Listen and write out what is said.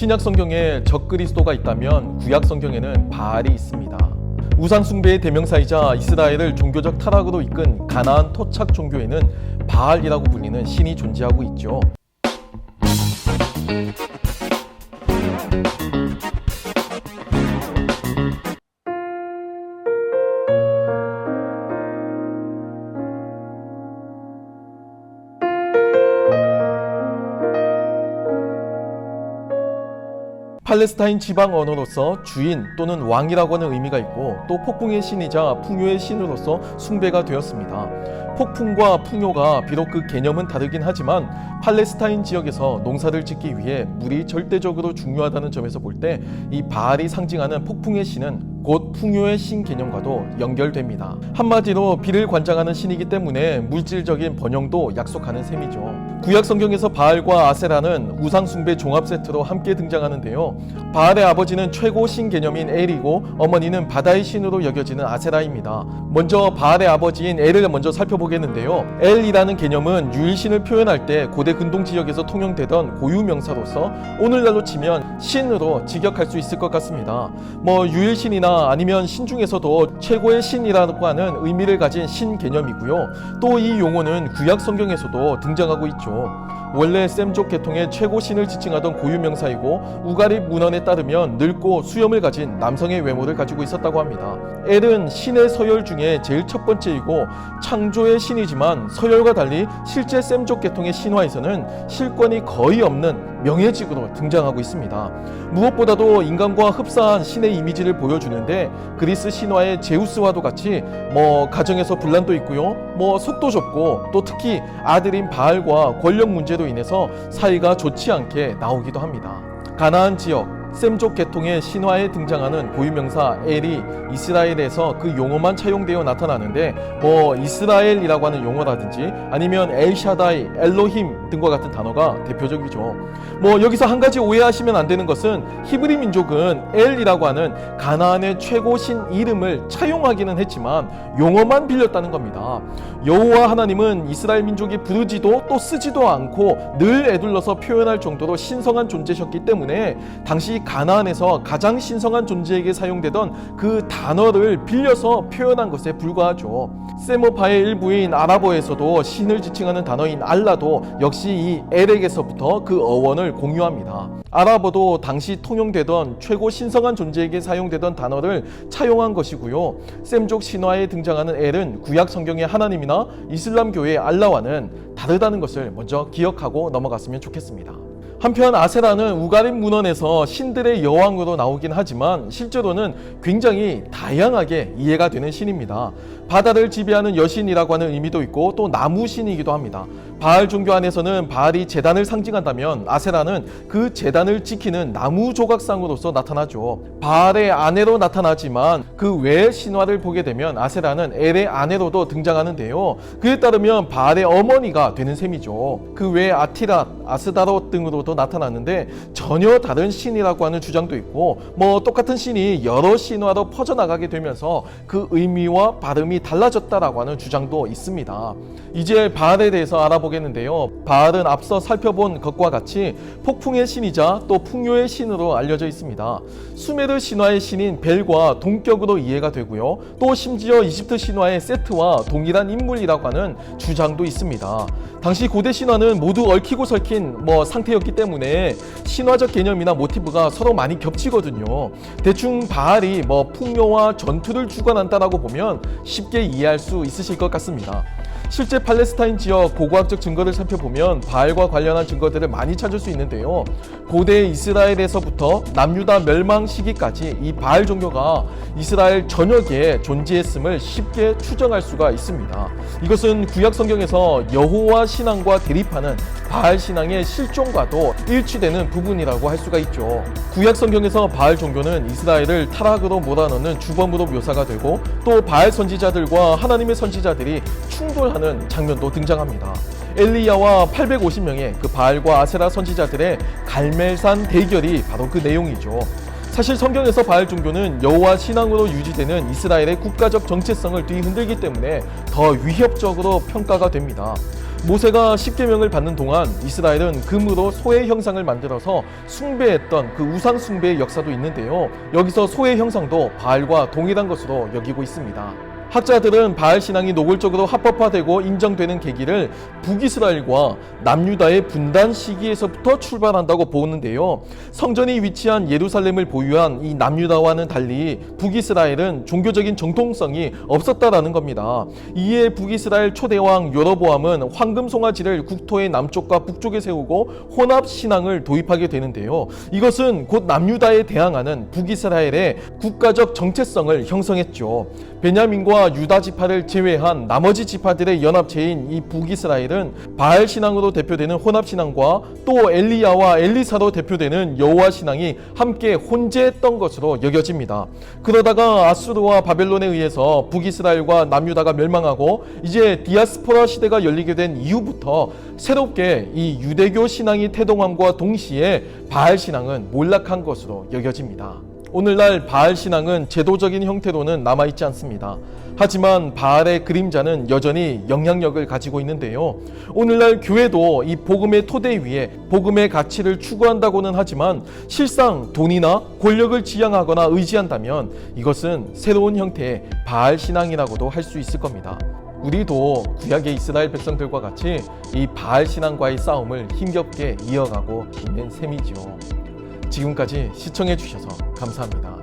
신약 성경에 적그리스도가 있다면 구약 성경에는 바알이 있습니다. 우상 숭배의 대명사이자 이스라엘을 종교적 타락으로 이끈 가나안 토착 종교에는 바알이라고 불리는 신이 존재하고 있죠. 팔레스타인 지방 언어로서 주인 또는 왕이라고 하는 의미가 있고 또 폭풍의 신이자 풍요의 신으로서 숭배가 되었습니다. 폭풍과 풍요가 비록 그 개념은 다르긴 하지만 팔레스타인 지역에서 농사를 짓기 위해 물이 절대적으로 중요하다는 점에서 볼 때 이 바알이 상징하는 폭풍의 신은 곧 풍요의 신 개념과도 연결됩니다. 한마디로 비를 관장하는 신이기 때문에 물질적인 번영도 약속하는 셈이죠. 구약 성경에서 바알과 아세라는 우상 숭배 종합 세트로 함께 등장하는데요. 바알의 아버지는 최고 신 개념인 엘이고 어머니는 바다의 신으로 여겨지는 아세라입니다. 먼저 바알의 아버지인 엘을 먼저 살펴보겠는데요. 엘이라는 개념은 유일신을 표현할 때 고대 근동 지역에서 통용되던 고유 명사로서 오늘날로 치면 신으로 직역할 수 있을 것 같습니다. 유일신이나 아니면 신 중에서도 최고의 신이라고 하는 의미를 가진 신 개념이고요. 또 이 용어는 구약 성경에서도 등장하고 있죠. 원래 셈족 계통의 최고 신을 지칭하던 고유 명사이고 우가립 문헌에 따르면 늙고 수염을 가진 남성의 외모를 가지고 있었다고 합니다. 엘은 신의 서열 중에 제일 첫 번째이고 창조의 신이지만 서열과 달리 실제 셈족 계통의 신화에서는 실권이 거의 없는 명예직으로 등장하고 있습니다. 무엇보다도 인간과 흡사한 신의 이미지를 보여주는데 그리스 신화의 제우스와도 같이 가정에서 분란도 있고요. 속도 좁고 또 특히 아들인 바알과 권력 문제로 인해서 사이가 좋지 않게 나오기도 합니다. 가나안 지역 셈족 계통의 신화에 등장하는 고유명사 엘이 이스라엘에서 그 용어만 차용되어 나타나는데 이스라엘이라고 하는 용어라든지 아니면 엘샤다이, 엘로힘 등과 같은 단어가 대표적이죠. 여기서 한 가지 오해하시면 안 되는 것은 히브리 민족은 엘이라고 하는 가나안의 최고 신 이름을 차용하기는 했지만 용어만 빌렸다는 겁니다. 여호와 하나님은 이스라엘 민족이 부르지도 또 쓰지도 않고 늘 에둘러서 표현할 정도로 신성한 존재셨기 때문에 당시 가나안에서 가장 신성한 존재에게 사용되던 그 단어를 빌려서 표현한 것에 불과하죠. 세모파의 일부인 아라버에서도 신을 지칭하는 단어인 알라도 역시 이 엘에게서부터 그 어원을 공유합니다. 아라버도 당시 통용되던 최고 신성한 존재에게 사용되던 단어를 차용한 것이고요. 셈족 신화에 등장하는 엘은 구약 성경의 하나님이나 이슬람교의 알라와는 다르다는 것을 먼저 기억하고 넘어갔으면 좋겠습니다. 한편 아세라는 우가립 문헌에서 신들의 여왕으로 나오긴 하지만 실제로는 굉장히 다양하게 이해가 되는 신입니다. 바다를 지배하는 여신이라고 하는 의미도 있고 또 나무신이기도 합니다. 바알 종교 안에서는 바알이 제단을 상징한다면 아세라는 그 제단을 지키는 나무 조각상으로서 나타나죠. 바알의 아내로 나타나지만 그 외의 신화를 보게 되면 아세라는 엘의 아내로도 등장하는데요. 그에 따르면 바알의 어머니가 되는 셈이죠. 그 외에 아티랏, 아스다롯 등으로도 나타나는데 전혀 다른 신이라고 하는 주장도 있고 똑같은 신이 여러 신화로 퍼져나가게 되면서 그 의미와 발음이 달라졌다라고 하는 주장도 있습니다. 이제 바알에 대해서 알아보겠는데요. 바알은 앞서 살펴본 것과 같이 폭풍의 신이자 또 풍요의 신으로 알려져 있습니다. 수메르 신화의 신인 벨과 동격으로 이해가 되고요. 또 심지어 이집트 신화의 세트와 동일한 인물이라고 하는 주장도 있습니다. 당시 고대 신화는 모두 얽히고 설킨 상태였기 때문에 신화적 개념이나 모티브가 서로 많이 겹치거든요. 대충 바알이 풍요와 전투를 주관한다라고 보면 쉽게 이해할 수 있으실 것 같습니다. 실제 팔레스타인 지역 고고학적 증거를 살펴보면 바알과 관련한 증거들을 많이 찾을 수 있는데요. 고대 이스라엘에서부터 남유다 멸망 시기까지 이 바알 종교가 이스라엘 전역에 존재했음을 쉽게 추정할 수가 있습니다. 이것은 구약 성경에서 여호와 신앙과 대립하는 바알 신앙의 실종과도 일치되는 부분이라고 할 수가 있죠. 구약 성경에서 바알 종교는 이스라엘을 타락으로 몰아넣는 주범으로 묘사가 되고 또 바알 선지자들과 하나님의 선지자들이 충돌하는 장면도 등장합니다. 엘리야와 850명의 그 바알과 아세라 선지자들의 갈멜산 대결이 바로 그 내용이죠. 사실 성경에서 바알 종교는 여호와 신앙으로 유지되는 이스라엘의 국가적 정체성을 뒤흔들기 때문에 더 위협적으로 평가가 됩니다. 모세가 십계명을 받는 동안 이스라엘은 금으로 소의 형상을 만들어서 숭배했던 그 우상 숭배의 역사도 있는데요. 여기서 소의 형상도 바알과 동일한 것으로 여기고 있습니다. 학자들은 바알 신앙이 노골적으로 합법화되고 인정되는 계기를 북이스라엘과 남유다의 분단 시기에서부터 출발한다고 보는데요. 성전이 위치한 예루살렘을 보유한 이 남유다와는 달리 북이스라엘은 종교적인 정통성이 없었다라는 겁니다. 이에 북이스라엘 초대왕 여로보암은 황금 송아지를 국토의 남쪽과 북쪽에 세우고 혼합 신앙을 도입하게 되는데요. 이것은 곧 남유다에 대항하는 북이스라엘의 국가적 정체성을 형성했죠. 베냐민과 유다 지파를 제외한 나머지 지파들의 연합체인 이 북이스라엘은 바알 신앙으로 대표되는 혼합 신앙과 또 엘리야와 엘리사로 대표되는 여호와 신앙이 함께 혼재했던 것으로 여겨집니다. 그러다가 아수르와 바벨론에 의해서 북이스라엘과 남유다가 멸망하고 이제 디아스포라 시대가 열리게 된 이후부터 새롭게 이 유대교 신앙이 태동함과 동시에 바알 신앙은 몰락한 것으로 여겨집니다. 오늘날 바알 신앙은 제도적인 형태로는 남아있지 않습니다. 하지만 바알의 그림자는 여전히 영향력을 가지고 있는데요. 오늘날 교회도 이 복음의 토대 위에 복음의 가치를 추구한다고는 하지만 실상 돈이나 권력을 지향하거나 의지한다면 이것은 새로운 형태의 바알 신앙이라고도 할 수 있을 겁니다. 우리도 구약의 이스라엘 백성들과 같이 이 바알 신앙과의 싸움을 힘겹게 이어가고 있는 셈이지요. 지금까지 시청해 주셔서 감사합니다.